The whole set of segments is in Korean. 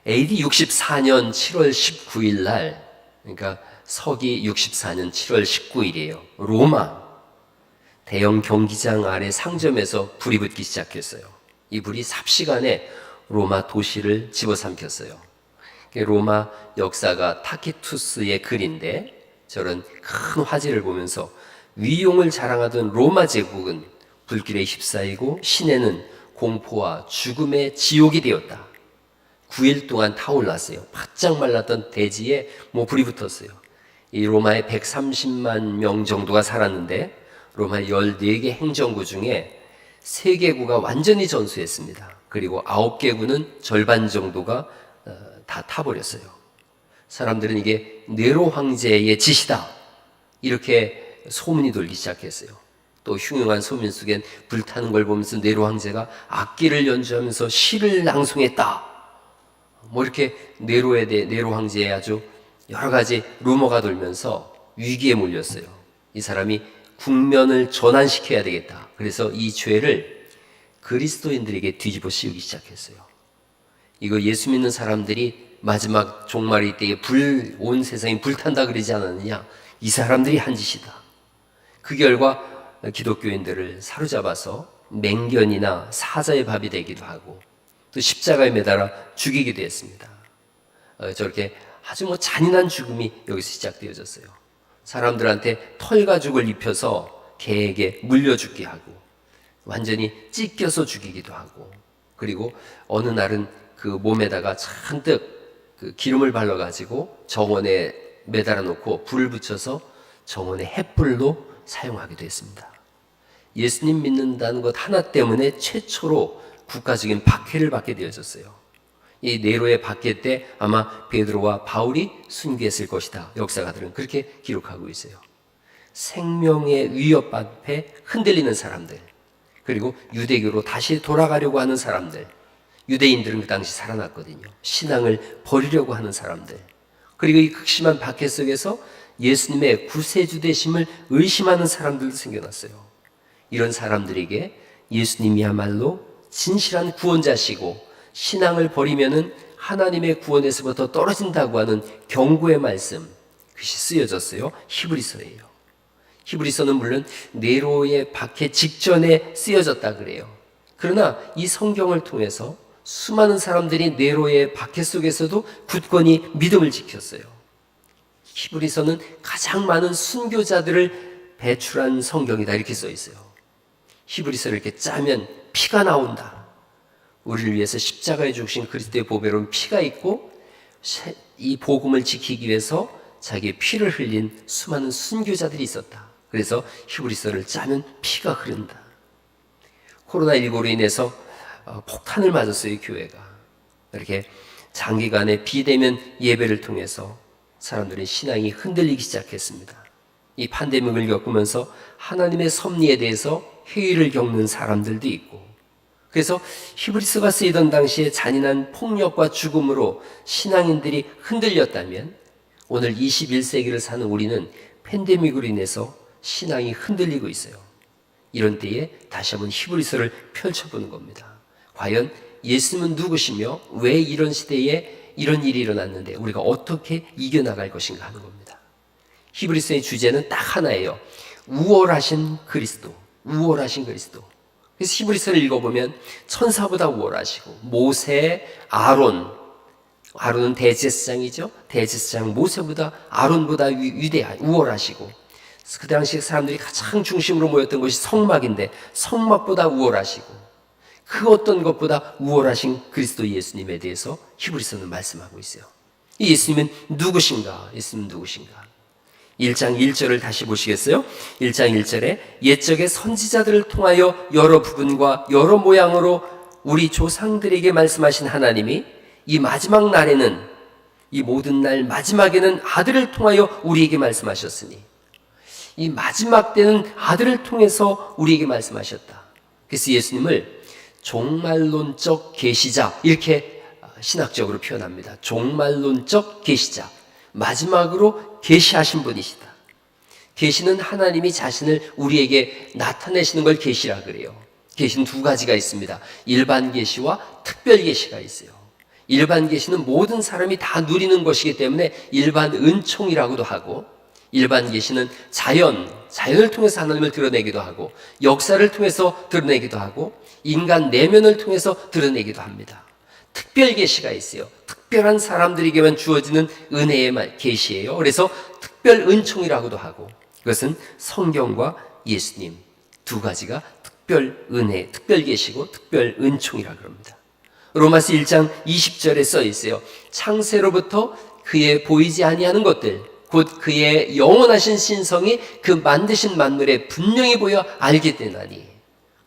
AD 64년 7월 19일 날, 그러니까 서기 64년 7월 19일이에요. 로마 대형 경기장 아래 상점에서 불이 붙기 시작했어요. 이 불이 삽시간에 로마 도시를 집어삼켰어요. 로마 역사가 타키투스의 글인데, 저런 큰 화재를 보면서 위용을 자랑하던 로마 제국은 불길에 휩싸이고 시내는 공포와 죽음의 지옥이 되었다. 9일 동안 타올랐어요. 바짝 말랐던 대지에 불이 붙었어요. 이 로마에 130만 명 정도가 살았는데, 로마의 14개 행정구 중에 3개구가 완전히 전수했습니다. 그리고 9개구는 절반 정도가 다 타버렸어요. 사람들은 이게 네로 황제의 짓이다, 이렇게 소문이 돌기 시작했어요. 또 흉흉한 소문 속엔 불타는 걸 보면서 네로 황제가 악기를 연주하면서 시를 낭송했다, 이렇게 네로 황제의 아주 여러 가지 루머가 돌면서 위기에 몰렸어요. 이 사람이 국면을 전환시켜야 되겠다. 그래서 이 죄를 그리스도인들에게 뒤집어 씌우기 시작했어요. 이거 예수 믿는 사람들이 마지막 종말일 때에 온 세상이 불탄다 그러지 않았느냐? 이 사람들이 한 짓이다. 그 결과 기독교인들을 사로잡아서 맹견이나 사자의 밥이 되기도 하고, 또 십자가에 매달아 죽이기도 했습니다. 저렇게 아주 잔인한 죽음이 여기서 시작되어졌어요. 사람들한테 털가죽을 입혀서 개에게 물려 죽게 하고, 완전히 찢겨서 죽이기도 하고, 그리고 어느 날은 그 몸에다가 잔뜩 그 기름을 발라가지고 정원에 매달아 놓고 불을 붙여서 정원의 횃불로 사용하기도 했습니다. 예수님 믿는다는 것 하나 때문에 최초로 국가적인 박해를 받게 되어졌어요. 이 네로의 박해 때 아마 베드로와 바울이 순교했을 것이다, 역사가들은 그렇게 기록하고 있어요. 생명의 위협 앞에 흔들리는 사람들, 그리고 유대교로 다시 돌아가려고 하는 사람들, 유대인들은 그 당시 살아났거든요. 신앙을 버리려고 하는 사람들, 그리고 이 극심한 박해 속에서 예수님의 구세주 되심을 의심하는 사람들도 생겨났어요. 이런 사람들에게 예수님이야말로 진실한 구원자시고, 신앙을 버리면은 하나님의 구원에서부터 떨어진다고 하는 경고의 말씀, 그것이 쓰여졌어요. 히브리서예요. 히브리서는 물론 네로의 박해 직전에 쓰여졌다 그래요. 그러나 이 성경을 통해서 수많은 사람들이 네로의 박해 속에서도 굳건히 믿음을 지켰어요. 히브리서는 가장 많은 순교자들을 배출한 성경이다, 이렇게 써 있어요. 히브리서를 이렇게 짜면 피가 나온다. 우리를 위해서 십자가에 죽으신 그리스도의 보배로운 피가 있고, 이 복음을 지키기 위해서 자기의 피를 흘린 수많은 순교자들이 있었다. 그래서 히브리서를 짜면 피가 흐른다. 코로나19로 인해서 폭탄을 맞았어요, 교회가. 이렇게 장기간의 비대면 예배를 통해서 사람들의 신앙이 흔들리기 시작했습니다. 이 팬데믹을 겪으면서 하나님의 섭리에 대해서 회의를 겪는 사람들도 있고, 그래서 히브리서가 쓰이던 당시에 잔인한 폭력과 죽음으로 신앙인들이 흔들렸다면, 오늘 21세기를 사는 우리는 팬데믹으로 인해서 신앙이 흔들리고 있어요. 이런 때에 다시 한번 히브리서를 펼쳐보는 겁니다. 과연 예수님은 누구시며 왜 이런 시대에 이런 일이 일어났는데 우리가 어떻게 이겨나갈 것인가 하는 겁니다. 히브리서의 주제는 딱 하나예요. 우월하신 그리스도, 우월하신 그리스도. 그래서 히브리서를 읽어보면 천사보다 우월하시고, 모세, 아론은 대제사장이죠. 대제사장 모세보다, 아론보다 우월하시고, 그 당시 사람들이 가장 중심으로 모였던 것이 성막인데 성막보다 우월하시고, 그 어떤 것보다 우월하신 그리스도 예수님에 대해서 히브리서는 말씀하고 있어요. 이 예수님은 누구신가? 예수님은 누구신가? 1장 1절을 다시 보시겠어요? 1장 1절에 옛적의 선지자들을 통하여 여러 부분과 여러 모양으로 우리 조상들에게 말씀하신 하나님이 이 마지막 날에는, 이 모든 날 마지막에는 아들을 통하여 우리에게 말씀하셨으니, 이 마지막 때는 아들을 통해서 우리에게 말씀하셨다. 그래서 예수님을 종말론적 계시자, 이렇게 신학적으로 표현합니다. 종말론적 계시자, 마지막으로 계시하신 분이시다. 계시는 하나님이 자신을 우리에게 나타내시는 걸 계시라 그래요. 계시는 두 가지가 있습니다. 일반 계시와 특별 계시가 있어요. 일반 계시는 모든 사람이 다 누리는 것이기 때문에 일반 은총이라고도 하고, 일반 계시는 자연을 통해서 하나님을 드러내기도 하고, 역사를 통해서 드러내기도 하고, 인간 내면을 통해서 드러내기도 합니다. 특별 계시가 있어요. 특별한 사람들에게만 주어지는 은혜의 계시예요. 그래서 특별 은총이라고도 하고, 그것은 성경과 예수님 두 가지가 특별 은혜, 특별 계시고 특별 은총이라 그럽니다. 로마서 1장 20절에 써 있어요. 창세로부터 그의 보이지 아니하는 것들, 곧 그의 영원하신 신성이 그 만드신 만물에 분명히 보여 알게 되나니.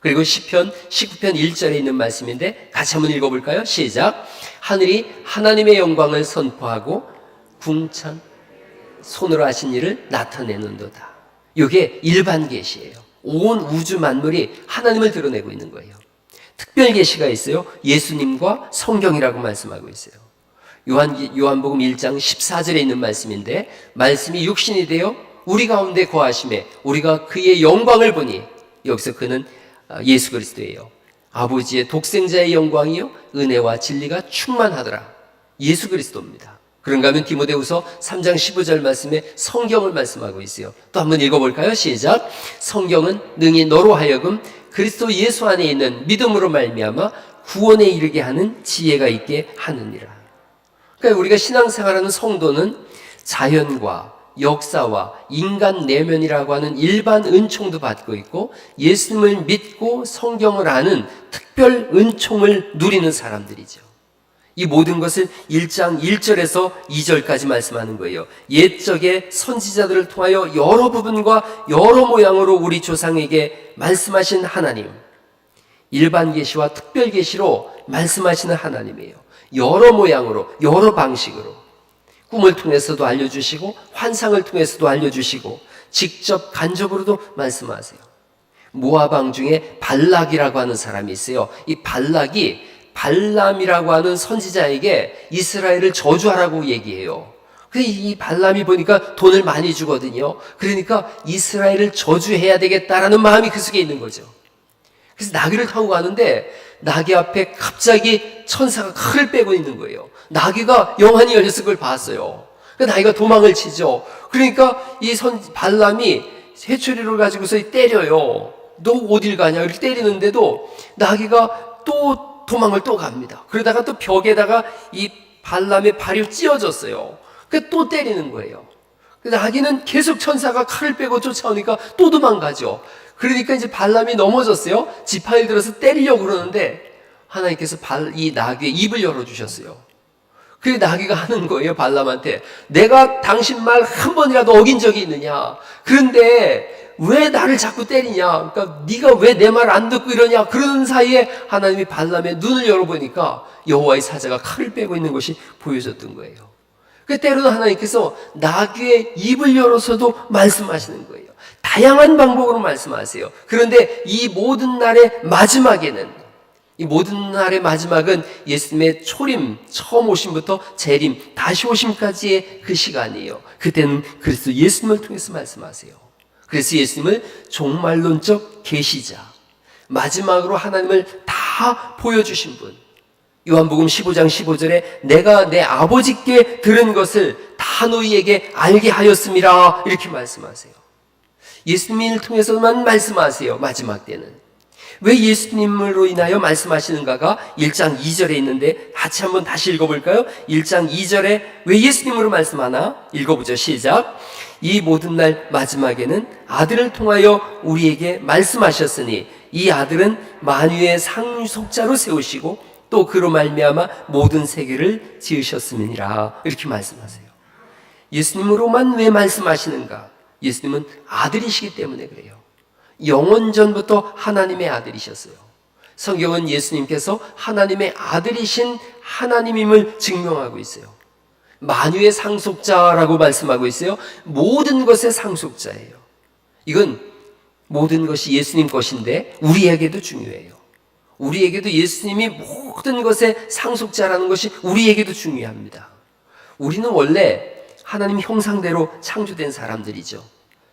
그리고 시편 19편 1절에 있는 말씀인데 같이 한번 읽어볼까요? 시작. 하늘이 하나님의 영광을 선포하고 궁창 손으로 하신 일을 나타내는도다. 이게 일반 계시예요. 온 우주 만물이 하나님을 드러내고 있는 거예요. 특별 계시가 있어요. 예수님과 성경이라고 말씀하고 있어요. 요한복음 1장 14절에 있는 말씀인데, 말씀이 육신이 되어 우리 가운데 거하심에 우리가 그의 영광을 보니, 여기서 그는 예수 그리스도예요. 아버지의 독생자의 영광이요 은혜와 진리가 충만하더라. 예수 그리스도입니다. 그런가 하면 디모데후서 3장 15절 말씀에 성경을 말씀하고 있어요. 또 한번 읽어볼까요? 시작. 성경은 능히 너로 하여금 그리스도 예수 안에 있는 믿음으로 말미암아 구원에 이르게 하는 지혜가 있게 하느니라. 그러니까 우리가 신앙생활하는 성도는 자연과 역사와 인간 내면이라고 하는 일반 은총도 받고 있고, 예수님을 믿고 성경을 아는 특별 은총을 누리는 사람들이죠. 이 모든 것을 1장 1절에서 2절까지 말씀하는 거예요. 옛적의 선지자들을 통하여 여러 부분과 여러 모양으로 우리 조상에게 말씀하신 하나님, 일반 계시와 특별 계시로 말씀하시는 하나님이에요. 여러 모양으로, 여러 방식으로, 꿈을 통해서도 알려주시고 환상을 통해서도 알려주시고 직접 간접으로도 말씀하세요. 모압 왕 중에 발락이라고 하는 사람이 있어요. 이 발락이 발람이라고 하는 선지자에게 이스라엘을 저주하라고 얘기해요. 이 발람이 보니까 돈을 많이 주거든요. 그러니까 이스라엘을 저주해야 되겠다라는 마음이 그 속에 있는 거죠. 그래서 나귀를 타고 가는데 나귀 앞에 갑자기 천사가 칼을 빼고 있는 거예요. 나귀가 영환이 열려서 그걸 봤어요. 그러니까 나귀가 도망을 치죠. 그러니까 이 발람이 회초리를 가지고서 때려요. 너 어딜 가냐 이렇게 때리는데도 나귀가 또 도망을 또 갑니다. 그러다가 또 벽에다가 이 발람의 발이 찧어졌어요. 그러니까 또 때리는 거예요. 나귀는 계속 천사가 칼을 빼고 쫓아오니까 또 도망가죠. 그러니까 이제 발람이 넘어졌어요. 지팡이를 들어서 때리려고 그러는데 하나님께서 이 나귀의 입을 열어주셨어요. 그래서 나귀가 하는 거예요. 발람한테. 내가 당신 말 한 번이라도 어긴 적이 있느냐. 그런데 왜 나를 자꾸 때리냐. 그러니까 네가 왜 내 말 안 듣고 이러냐. 그러는 사이에 하나님이 발람의 눈을 열어보니까 여호와의 사자가 칼을 빼고 있는 것이 보여졌던 거예요. 때로는 하나님께서 나귀의 입을 열어서도 말씀하시는 거예요. 다양한 방법으로 말씀하세요. 그런데 이 모든 날의 마지막에는, 이 모든 날의 마지막은 예수님의 초림, 처음 오심부터 재림, 다시 오심까지의 그 시간이에요. 그때는 그리스도 예수님을 통해서 말씀하세요. 그래서 예수님을 종말론적 계시자, 마지막으로 하나님을 다 보여주신 분, 요한복음 15장 15절에 내가 내 아버지께 들은 것을 다 너희에게 알게 하였음이라 이렇게 말씀하세요. 예수님을 통해서만 말씀하세요. 마지막 때는. 왜 예수님으로 인하여 말씀하시는가가 1장 2절에 있는데 같이 한번 다시 읽어볼까요? 1장 2절에 왜 예수님으로 말씀하나? 읽어보죠. 시작. 이 모든 날 마지막에는 아들을 통하여 우리에게 말씀하셨으니 이 아들은 만유의 상속자로 세우시고 또 그로 말미암아 모든 세계를 지으셨음이니라 이렇게 말씀하세요. 예수님으로만 왜 말씀하시는가? 예수님은 아들이시기 때문에 그래요. 영원전부터 하나님의 아들이셨어요. 성경은 예수님께서 하나님의 아들이신 하나님임을 증명하고 있어요. 만유의 상속자라고 말씀하고 있어요. 모든 것의 상속자예요. 이건 모든 것이 예수님 것인데 우리에게도 중요해요. 우리에게도 예수님이 모든 것의 상속자라는 것이 우리에게도 중요합니다. 우리는 원래 하나님 형상대로 창조된 사람들이죠.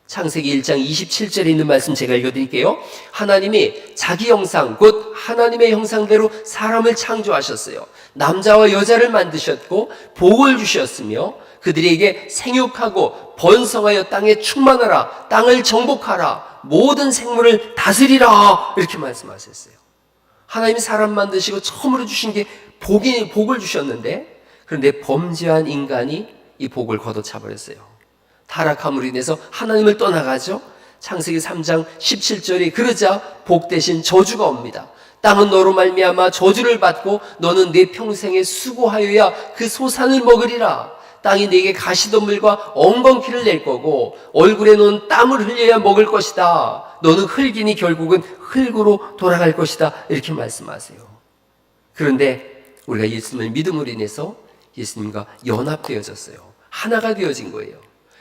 창세기 1장 27절에 있는 말씀 제가 읽어드릴게요. 하나님이 자기 형상 곧 하나님의 형상대로 사람을 창조하셨어요. 남자와 여자를 만드셨고 복을 주셨으며 그들에게 생육하고 번성하여 땅에 충만하라, 땅을 정복하라, 모든 생물을 다스리라 이렇게 말씀하셨어요. 하나님이 사람 만드시고 처음으로 주신 게 복을 주셨는데, 그런데 범죄한 인간이 이 복을 걷어차버렸어요. 타락함으로 인해서 하나님을 떠나가죠. 창세기 3장 17절이 그러자 복 대신 저주가 옵니다. 땅은 너로 말미암아 저주를 받고 너는 내 평생에 수고하여야 그 소산을 먹으리라. 땅이 네게 가시덤불과 엉겅퀴를 낼 거고 얼굴에 너는 땀을 흘려야 먹을 것이다. 너는 흙이니 결국은 흙으로 돌아갈 것이다. 이렇게 말씀하세요. 그런데 우리가 예수님을 믿음으로 인해서 예수님과 연합되어졌어요. 하나가 되어진 거예요.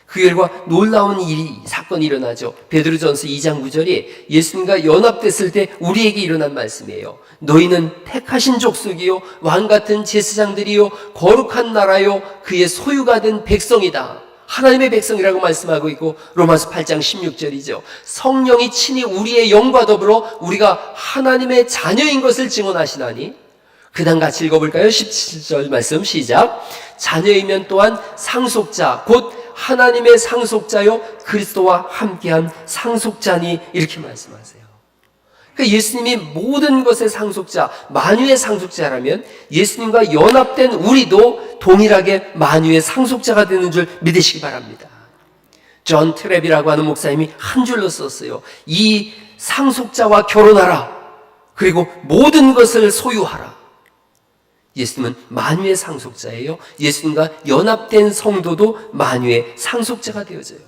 그 결과 놀라운 사건이 일어나죠. 베드로전서 2장 9절이 예수님과 연합됐을 때 우리에게 일어난 말씀이에요. 너희는 택하신 족속이요 왕같은 제사장들이요 거룩한 나라요 그의 소유가 된 백성이다. 하나님의 백성이라고 말씀하고 있고, 로마서 8장 16절이죠. 성령이 친히 우리의 영과 더불어 우리가 하나님의 자녀인 것을 증언하시나니, 그 다음 같이 읽어볼까요? 17절 말씀 시작. 자녀이면 또한 상속자 곧 하나님의 상속자요 그리스도와 함께한 상속자니, 이렇게 말씀하세요. 그러니까 예수님이 모든 것의 상속자, 만유의 상속자라면 예수님과 연합된 우리도 동일하게 만유의 상속자가 되는 줄 믿으시기 바랍니다. 존 트랩이라고 하는 목사님이 한 줄로 썼어요. 이 상속자와 결혼하라. 그리고 모든 것을 소유하라. 예수님은 만유의 상속자예요. 예수님과 연합된 성도도 만유의 상속자가 되어져요.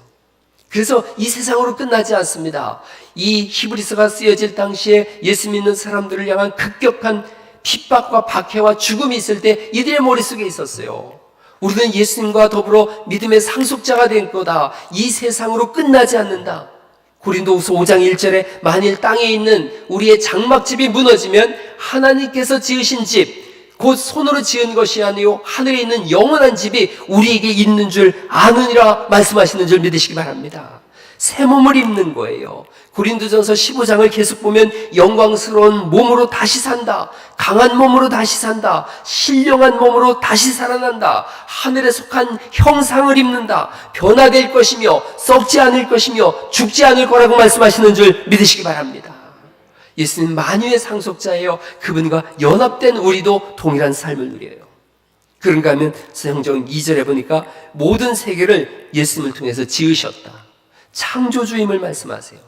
그래서 이 세상으로 끝나지 않습니다. 이 히브리서가 쓰여질 당시에 예수 믿는 사람들을 향한 급격한 핍박과 박해와 죽음이 있을 때 이들의 머릿속에 있었어요. 우리는 예수님과 더불어 믿음의 상속자가 된 거다. 이 세상으로 끝나지 않는다. 고린도후서 5장 1절에 만일 땅에 있는 우리의 장막집이 무너지면 하나님께서 지으신 집 곧 손으로 지은 것이 아니요 하늘에 있는 영원한 집이 우리에게 있는 줄 아느니라 말씀하시는 줄 믿으시기 바랍니다. 새 몸을 입는 거예요. 고린도전서 15장을 계속 보면 영광스러운 몸으로 다시 산다. 강한 몸으로 다시 산다. 신령한 몸으로 다시 살아난다. 하늘에 속한 형상을 입는다. 변화될 것이며 썩지 않을 것이며 죽지 않을 거라고 말씀하시는 줄 믿으시기 바랍니다. 예수님 만유의 상속자예요. 그분과 연합된 우리도 동일한 삶을 누려요. 그런가 하면 성경 2절에 보니까 모든 세계를 예수님을 통해서 지으셨다. 창조주임을 말씀하세요.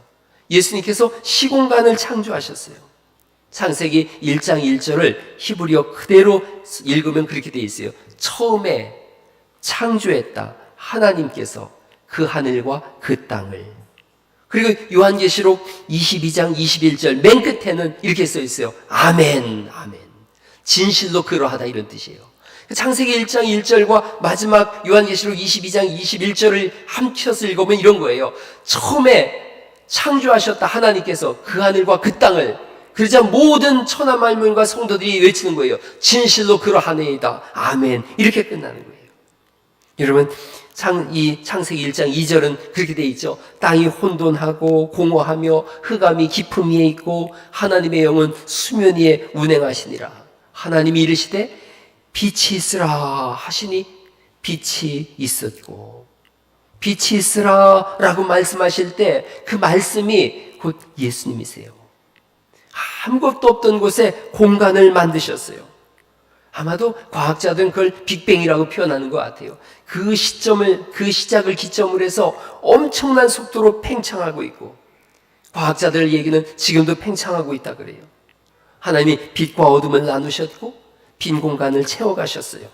예수님께서 시공간을 창조하셨어요. 창세기 1장 1절을 히브리어 그대로 읽으면 그렇게 되어 있어요. 처음에 창조했다. 하나님께서 그 하늘과 그 땅을. 그리고 요한계시록 22장 21절 맨 끝에는 이렇게 써 있어요. 아멘, 아멘. 진실로 그러하다, 이런 뜻이에요. 창세기 1장 1절과 마지막 요한계시록 22장 21절을 함께서 읽으면 이런 거예요. 처음에 창조하셨다 하나님께서 그 하늘과 그 땅을. 그러자 모든 천하 만물과 성도들이 외치는 거예요. 진실로 그러하네이다. 아멘. 이렇게 끝나는 거예요. 여러분, 이 창세기 1장 2절은 그렇게 되어 있죠. 땅이 혼돈하고 공허하며 흑암이 깊음 위에 있고 하나님의 영은 수면 위에 운행하시니라. 하나님이 이르시되 빛이 있으라 하시니 빛이 있었고, 빛이 있으라 라고 말씀하실 때 그 말씀이 곧 예수님이세요. 아무것도 없던 곳에 공간을 만드셨어요. 아마도 과학자들은 그걸 빅뱅이라고 표현하는 것 같아요. 그 시작을 기점으로 해서 엄청난 속도로 팽창하고 있고, 과학자들 얘기는 지금도 팽창하고 있다 그래요. 하나님이 빛과 어둠을 나누셨고 빈 공간을 채워가셨어요.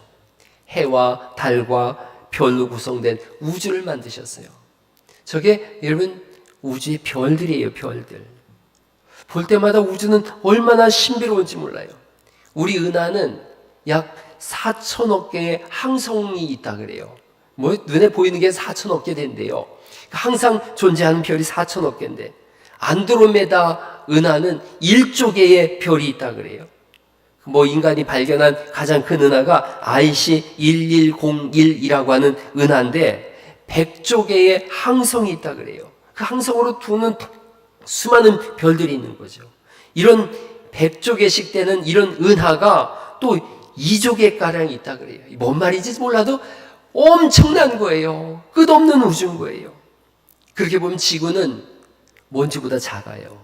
해와 달과 별로 구성된 우주를 만드셨어요. 저게 여러분 우주의 별들이에요. 별들. 볼 때마다 우주는 얼마나 신비로운지 몰라요. 우리 은하는 약 4천억 개의 항성이 있다 그래요. 눈에 보이는 게 4천억 개 된대요. 항상 존재하는 별이 4천억 개인데 안드로메다 은하는 1조 개의 별이 있다 그래요. 인간이 발견한 가장 큰 은하가 IC1101이라고 하는 은하인데 100조 개의 항성이 있다 그래요. 그 항성으로 두는 수많은 별들이 있는 거죠. 이런 백조개씩 되는 이런 은하가 또 2조 가량이 있다 그래요. 뭔 말인지 몰라도 엄청난 거예요. 끝없는 우주인 거예요. 그렇게 보면 지구는 먼지보다 작아요.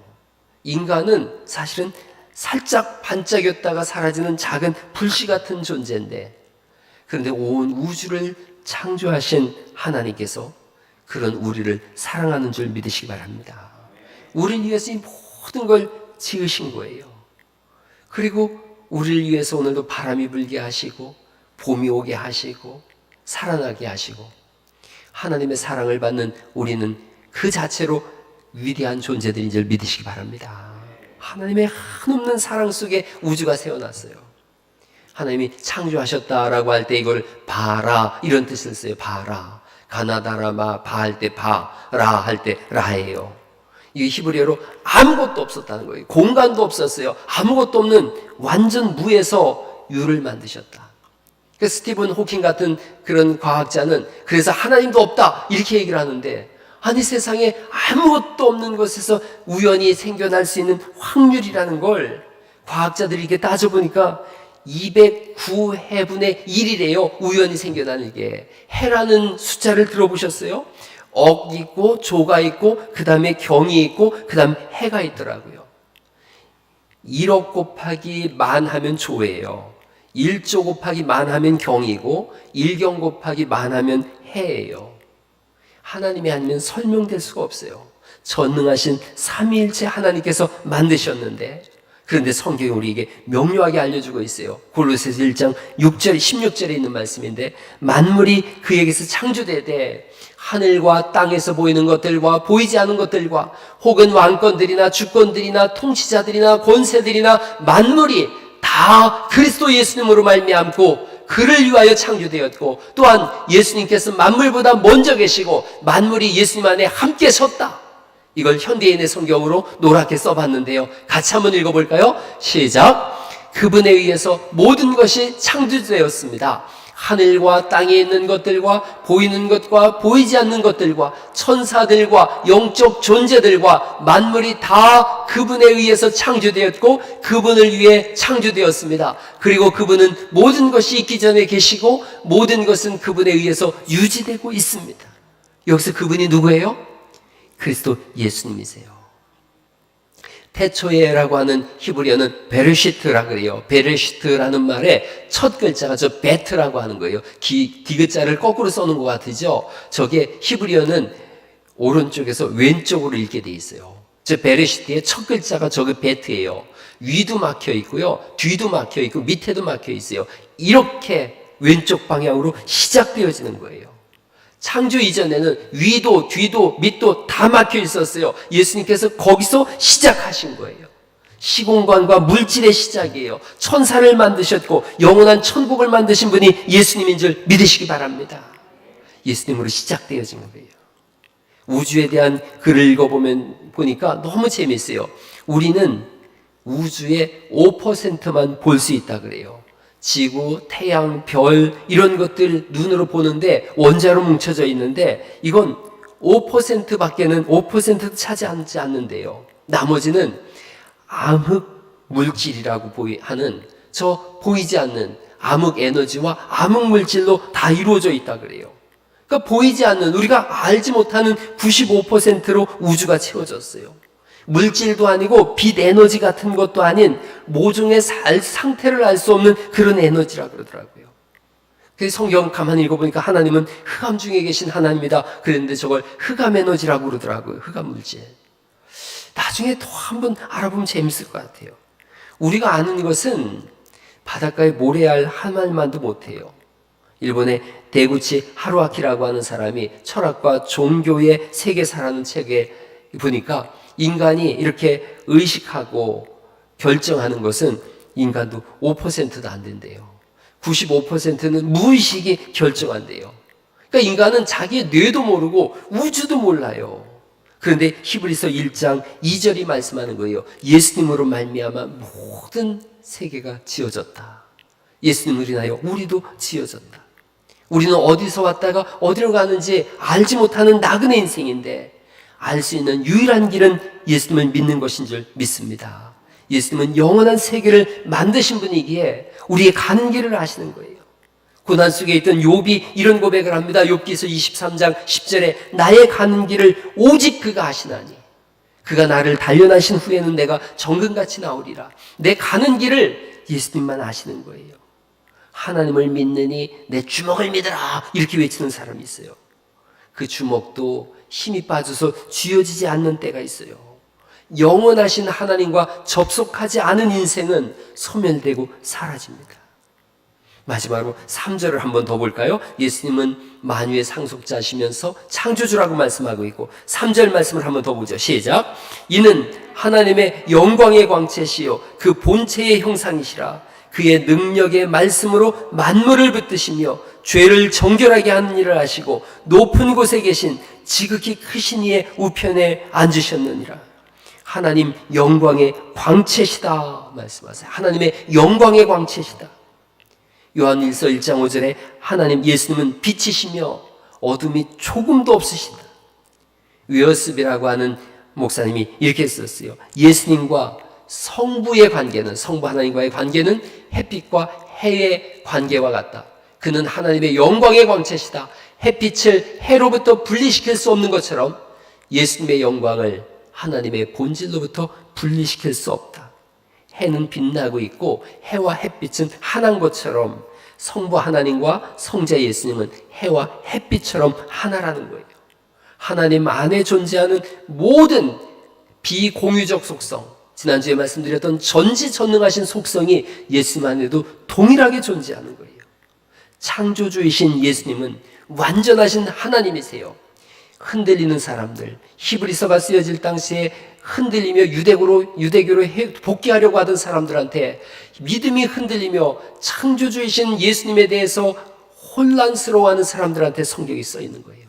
인간은 사실은 살짝 반짝였다가 사라지는 작은 불씨 같은 존재인데, 그런데 온 우주를 창조하신 하나님께서 그런 우리를 사랑하는 줄 믿으시기 바랍니다. 우리를 위해서 이 모든 걸 지으신 거예요. 그리고 우리를 위해서 오늘도 바람이 불게 하시고 봄이 오게 하시고 살아나게 하시고, 하나님의 사랑을 받는 우리는 그 자체로 위대한 존재들인 줄 믿으시기 바랍니다. 하나님의 한없는 사랑 속에 우주가 세워났어요. 하나님이 창조하셨다라고 할 때 이걸 바라 이런 뜻을 써요. 바라. 가나다라마 바 할 때 바라 할 때 라예요. 이게 히브리어로 아무것도 없었다는 거예요. 공간도 없었어요. 아무것도 없는 완전 무에서 유를 만드셨다. 그래서 스티븐 호킹 같은 그런 과학자는 그래서 하나님도 없다 이렇게 얘기를 하는데, 아니 세상에 아무것도 없는 곳에서 우연히 생겨날 수 있는 확률이라는 걸 과학자들이 이렇게 따져보니까 209해분의 1이래요. 우연히 생겨나는 게. 해라는 숫자를 들어보셨어요? 억 있고 조가 있고 그 다음에 경이 있고 그 다음 해가 있더라고요. 1억 곱하기 만 하면 조예요. 1조 곱하기 만 하면 경이고 1경 곱하기 만 하면 해예요. 하나님이 아니면 설명될 수가 없어요. 전능하신 삼위일체 하나님께서 만드셨는데, 그런데 성경이 우리에게 명료하게 알려주고 있어요. 골로새서 1장 6절 16절에 있는 말씀인데, 만물이 그에게서 창조되되 하늘과 땅에서 보이는 것들과 보이지 않는 것들과 혹은 왕권들이나 주권들이나 통치자들이나 권세들이나 만물이 다 그리스도 예수님으로 말미암고 그를 위하여 창조되었고, 또한 예수님께서 만물보다 먼저 계시고 만물이 예수님 안에 함께 섰다. 이걸 현대인의 성경으로 노랗게 써봤는데요. 같이 한번 읽어볼까요? 시작. 그분에 의해서 모든 것이 창조되었습니다. 하늘과 땅에 있는 것들과 보이는 것과 보이지 않는 것들과 천사들과 영적 존재들과 만물이 다 그분에 의해서 창조되었고 그분을 위해 창조되었습니다. 그리고 그분은 모든 것이 있기 전에 계시고 모든 것은 그분에 의해서 유지되고 있습니다. 여기서 그분이 누구예요? 그리스도 예수님이세요. 태초에라고 하는 히브리어는 베르시트라 그래요. 베르시트라는 말의 첫 글자가 저 베트라고 하는 거예요. 디귿자를 거꾸로 써놓은 것 같으죠. 저게 히브리어는 오른쪽에서 왼쪽으로 읽게 돼 있어요. 저 베르시트의 첫 글자가 저게 베트예요. 위도 막혀 있고요, 뒤도 막혀 있고 밑에도 막혀 있어요. 이렇게 왼쪽 방향으로 시작되어지는 거예요. 창조 이전에는 위도 뒤도 밑도 다 막혀 있었어요. 예수님께서 거기서 시작하신 거예요. 시공간과 물질의 시작이에요. 천사를 만드셨고 영원한 천국을 만드신 분이 예수님인 줄 믿으시기 바랍니다. 예수님으로 시작되어진 거예요. 우주에 대한 글을 보니까 너무 재미있어요. 우리는 우주의 5%만 볼 수 있다 그래요. 지구, 태양, 별 이런 것들 눈으로 보는데 원자로 뭉쳐져 있는데 이건 5%밖에는 5%도 차지하지 않는데요. 나머지는 암흑 물질이라고 하는 저 보이지 않는 암흑 에너지와 암흑 물질로 다 이루어져 있다 그래요. 그러니까 보이지 않는, 우리가 알지 못하는 95%로 우주가 채워졌어요. 물질도 아니고 빛 에너지 같은 것도 아닌 모종의 상태를 알 수 없는 그런 에너지라 그러더라고요. 그래서 성경 가만히 읽어보니까 하나님은 흑암 중에 계신 하나님이다 그랬는데 저걸 흑암 에너지라고 그러더라고요. 흑암 물질. 나중에 더 한번 알아보면 재밌을 것 같아요. 우리가 아는 것은 바닷가에 모래알 한 알만도 못해요. 일본의 대구치 하루아키라고 하는 사람이 철학과 종교의 세계사라는 책에 보니까 인간이 이렇게 의식하고 결정하는 것은 인간도 5%도 안 된대요. 95%는 무의식이 결정한대요. 그러니까 인간은 자기의 뇌도 모르고 우주도 몰라요. 그런데 히브리서 1장 2절이 말씀하는 거예요. 예수님으로 말미암아 모든 세계가 지어졌다. 예수님을 인하여 우리도 지어졌다. 우리는 어디서 왔다가 어디로 가는지 알지 못하는 나그네 인생인데 알 수 있는 유일한 길은 예수님을 믿는 것인 줄 믿습니다. 예수님은 영원한 세계를 만드신 분이기에 우리의 가는 길을 아시는 거예요. 고난 속에 있던 욥이 이런 고백을 합니다. 욥기서 23장 10절에 나의 가는 길을 오직 그가 아시나니 그가 나를 단련하신 후에는 내가 정금같이 나오리라. 내 가는 길을 예수님만 아시는 거예요. 하나님을 믿느니 내 주먹을 믿으라 이렇게 외치는 사람이 있어요. 그 주먹도 힘이 빠져서 쥐어지지 않는 때가 있어요. 영원하신 하나님과 접속하지 않은 인생은 소멸되고 사라집니다. 마지막으로 3절을 한번 더 볼까요? 예수님은 만유의 상속자시면서 창조주라고 말씀하고 있고 3절 말씀을 한번 더 보죠. 시작. 이는 하나님의 영광의 광채시요 그 본체의 형상이시라. 그의 능력의 말씀으로 만물을 붙드시며 죄를 정결하게 하는 일을 하시고 높은 곳에 계신 지극히 크신 이의 우편에 앉으셨느니라. 하나님 영광의 광채시다 말씀하세요. 하나님의 영광의 광채시다. 요한일서 1장 5절에 하나님 예수님은 빛이시며 어둠이 조금도 없으시다. 웨어스비라고 하는 목사님이 이렇게 썼어요. 예수님과 성부의 관계는, 성부 하나님과의 관계는 햇빛과 해의 관계와 같다. 그는 하나님의 영광의 광채시다. 햇빛을 해로부터 분리시킬 수 없는 것처럼 예수님의 영광을 하나님의 본질로부터 분리시킬 수 없다. 해는 빛나고 있고 해와 햇빛은 하나인 것처럼 성부 하나님과 성자 예수님은 해와 햇빛처럼 하나라는 거예요. 하나님 안에 존재하는 모든 비공유적 속성, 지난주에 말씀드렸던 전지전능하신 속성이 예수님 안에도 동일하게 존재하는 거예요. 창조주이신 예수님은 완전하신 하나님이세요. 흔들리는 사람들, 히브리서가 쓰여질 당시에 흔들리며 유대교로 복귀하려고 하던 사람들한테 믿음이 흔들리며 창조주이신 예수님에 대해서 혼란스러워하는 사람들한테 성경이 써 있는 거예요.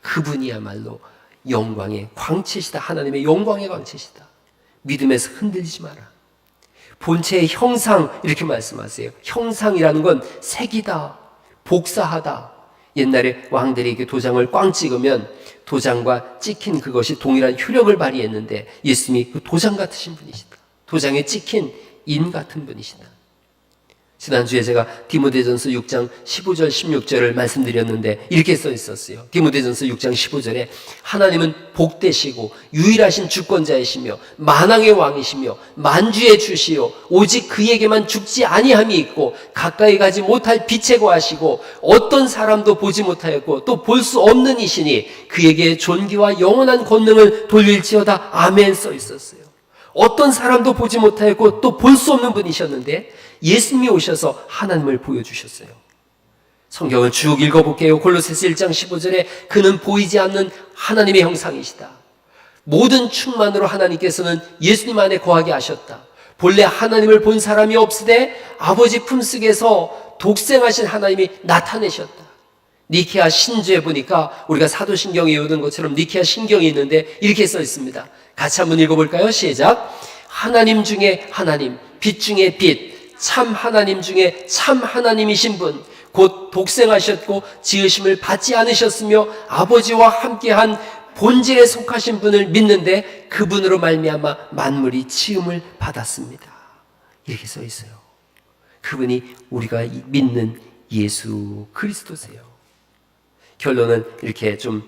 그분이야말로 영광의 광채시다. 하나님의 영광의 광채시다. 믿음에서 흔들리지 마라. 본체의 형상 이렇게 말씀하세요. 형상이라는 건 색이다, 복사하다. 옛날에 왕들이 이렇게 도장을 꽝 찍으면 도장과 찍힌 그것이 동일한 효력을 발휘했는데 예수님이 그 도장 같으신 분이시다. 도장에 찍힌 인 같은 분이시다. 지난주에 제가 디모데전서 6장 15절 16절을 말씀드렸는데 이렇게 써 있었어요. 디모데전서 6장 15절에 하나님은 복되시고 유일하신 주권자이시며 만왕의 왕이시며 만주의 주시요 오직 그에게만 죽지 아니함이 있고 가까이 가지 못할 빛에 거하시고 어떤 사람도 보지 못하였고 또 볼 수 없는 이시니 그에게 존귀와 영원한 권능을 돌릴지어다. 아멘 써 있었어요. 어떤 사람도 보지 못하였고 또 볼 수 없는 분이셨는데 예수님이 오셔서 하나님을 보여주셨어요. 성경을 쭉 읽어볼게요. 골로새서 1장 15절에 그는 보이지 않는 하나님의 형상이시다. 모든 충만으로 하나님께서는 예수님 안에 거하게 하셨다. 본래 하나님을 본 사람이 없으되 아버지 품속에서 독생하신 하나님이 나타내셨다. 니케아 신주에 보니까 우리가 사도신경에 외우는 것처럼 니케아 신경이 있는데 이렇게 써 있습니다. 같이 한번 읽어볼까요? 시작. 하나님 중에 하나님, 빛 중에 빛, 참 하나님 중에 참 하나님이신 분, 곧 독생하셨고 지으심을 받지 않으셨으며 아버지와 함께한 본질에 속하신 분을 믿는데 그분으로 말미암아 만물이 지음을 받았습니다. 이렇게 써 있어요. 그분이 우리가 믿는 예수 그리스도세요. 결론은 이렇게 좀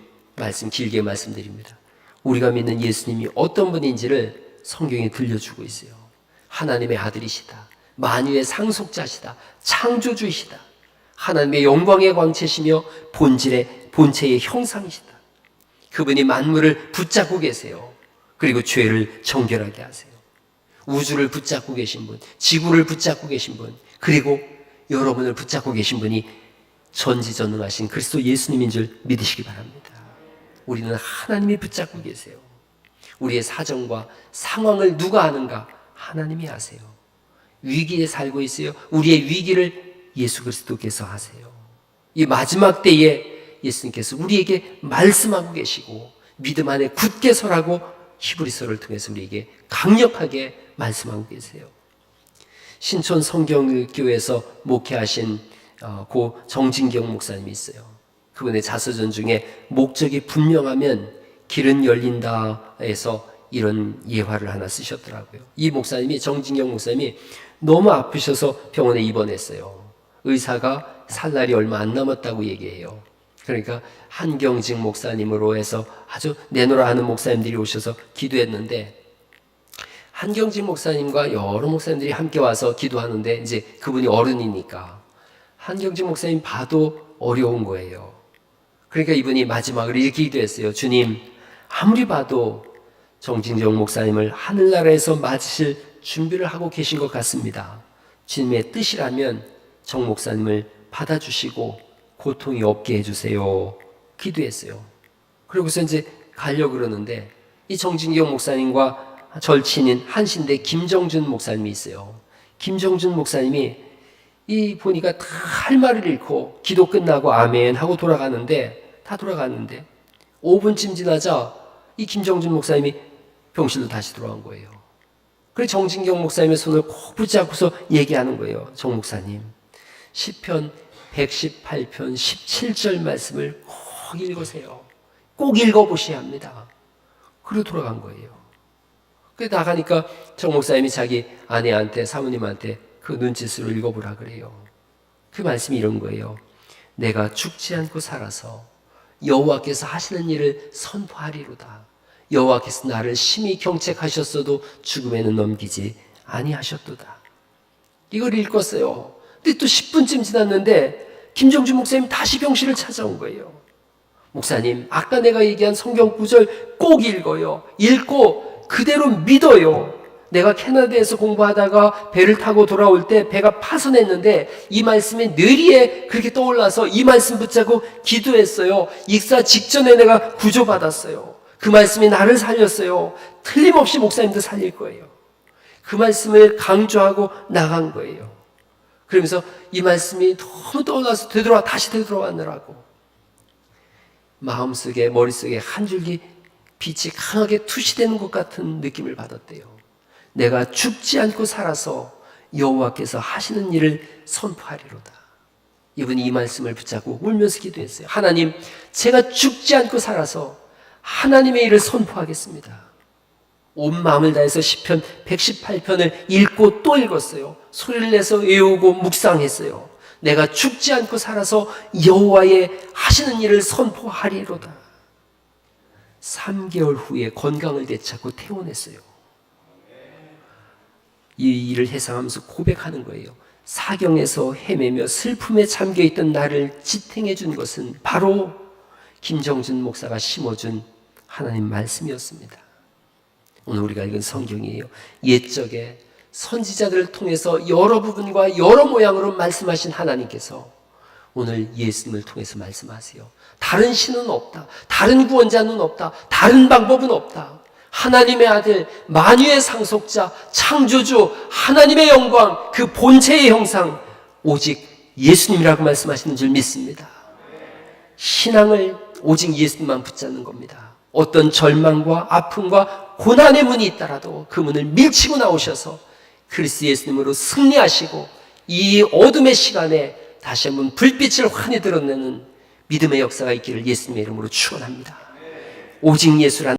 길게 말씀드립니다. 우리가 믿는 예수님이 어떤 분인지를 성경에 들려주고 있어요. 하나님의 아들이시다. 만유의 상속자시다. 창조주이시다. 하나님의 영광의 광채시며 본체의 형상이시다. 그분이 만물을 붙잡고 계세요. 그리고 죄를 정결하게 하세요. 우주를 붙잡고 계신 분, 지구를 붙잡고 계신 분, 그리고 여러분을 붙잡고 계신 분이 전지전능하신 그리스도 예수님인 줄 믿으시기 바랍니다. 우리는 하나님이 붙잡고 계세요. 우리의 사정과 상황을 누가 아는가? 하나님이 아세요. 위기에 살고 있어요. 우리의 위기를 예수 그리스도께서 아세요. 이 마지막 때에 예수님께서 우리에게 말씀하고 계시고 믿음 안에 굳게 서라고 히브리서를 통해서 우리에게 강력하게 말씀하고 계세요. 신촌 성경교회에서 목회하신 고 정진경 목사님이 있어요. 그분의 자서전 중에 목적이 분명하면 길은 열린다에서 이런 예화를 하나 쓰셨더라고요. 이 목사님이, 정진경 목사님이 너무 아프셔서 병원에 입원했어요. 의사가 살 날이 얼마 안 남았다고 얘기해요. 그러니까 한경직 목사님으로 해서 아주 내노라 하는 목사님들이 오셔서 기도했는데, 한경직 목사님과 여러 목사님들이 함께 와서 기도하는데, 이제 그분이 어른이니까 한경직 목사님 봐도 어려운 거예요. 그러니까 이분이 마지막으로 이렇게 기도했어요. 주님, 아무리 봐도 정진정 목사님을 하늘나라에서 맞으실 준비를 하고 계신 것 같습니다. 주님의 뜻이라면 정 목사님을 받아주시고 고통이 없게 해주세요. 기도했어요. 그러고서 이제 가려고 그러는데, 이 정진경 목사님과 절친인 한신대 김정준 목사님이 있어요. 김정준 목사님이 이 보니까 다 할 말을 잃고 기도 끝나고 아멘 하고 돌아가는데, 다 돌아갔는데 5분쯤 지나자 이 김정준 목사님이 병실로 다시 돌아온 거예요. 그래서 정진경 목사님의 손을 꼭 붙잡고서 얘기하는 거예요. 정 목사님, 시편 118편 17절 말씀을 꼭 읽으세요. 꼭 읽어보셔야 합니다. 그리고 돌아간 거예요. 그래서 나가니까 정 목사님이 자기 아내한테, 사모님한테 그 눈짓으로 읽어보라 그래요. 그 말씀이 이런 거예요. 내가 죽지 않고 살아서 여호와께서 하시는 일을 선포하리로다. 여호와께서 나를 심히 경책하셨어도 죽음에는 넘기지 아니하셨도다. 이걸 읽었어요. 근데 또 10분쯤 지났는데 김정준 목사님 다시 병실을 찾아온 거예요. 목사님, 아까 내가 얘기한 성경 구절 꼭 읽어요. 읽고 그대로 믿어요. 내가 캐나다에서 공부하다가 배를 타고 돌아올 때 배가 파손했는데 이 말씀이 뇌리에 그렇게 떠올라서 이 말씀 붙잡고 기도했어요. 익사 직전에 내가 구조받았어요. 그 말씀이 나를 살렸어요. 틀림없이 목사님도 살릴 거예요. 그 말씀을 강조하고 나간 거예요. 그러면서 이 말씀이 너무 떠올라서 다시 되돌아왔느라고 마음속에, 머릿속에 한 줄기 빛이 강하게 투시되는 것 같은 느낌을 받았대요. 내가 죽지 않고 살아서 여호와께서 하시는 일을 선포하리로다. 이분이 이 말씀을 붙잡고 울면서 기도했어요. 하나님, 제가 죽지 않고 살아서 하나님의 일을 선포하겠습니다. 온 마음을 다해서 시편 118편을 읽고 또 읽었어요. 소리를 내서 외우고 묵상했어요. 내가 죽지 않고 살아서 여호와의 하시는 일을 선포하리로다. 3개월 후에 건강을 되찾고 퇴원했어요. 이 일을 회상하면서 고백하는 거예요. 사경에서 헤매며 슬픔에 잠겨있던 나를 지탱해 준 것은 바로 김정준 목사가 심어준 하나님 말씀이었습니다. 오늘 우리가 읽은 성경이에요. 옛적에 선지자들을 통해서 여러 부분과 여러 모양으로 말씀하신 하나님께서 오늘 예수님을 통해서 말씀하세요. 다른 신은 없다. 다른 구원자는 없다. 다른 방법은 없다. 하나님의 아들, 만유의 상속자, 창조주, 하나님의 영광, 그 본체의 형상, 오직 예수님이라고 말씀하시는 줄 믿습니다. 신앙을 오직 예수님만 붙잡는 겁니다. 어떤 절망과 아픔과 고난의 문이 있더라도 그 문을 밀치고 나오셔서 그리스도 예수님으로 승리하시고 이 어둠의 시간에 다시 한번 불빛을 환히 드러내는 믿음의 역사가 있기를 예수님의 이름으로 축원합니다. 오직 예수라는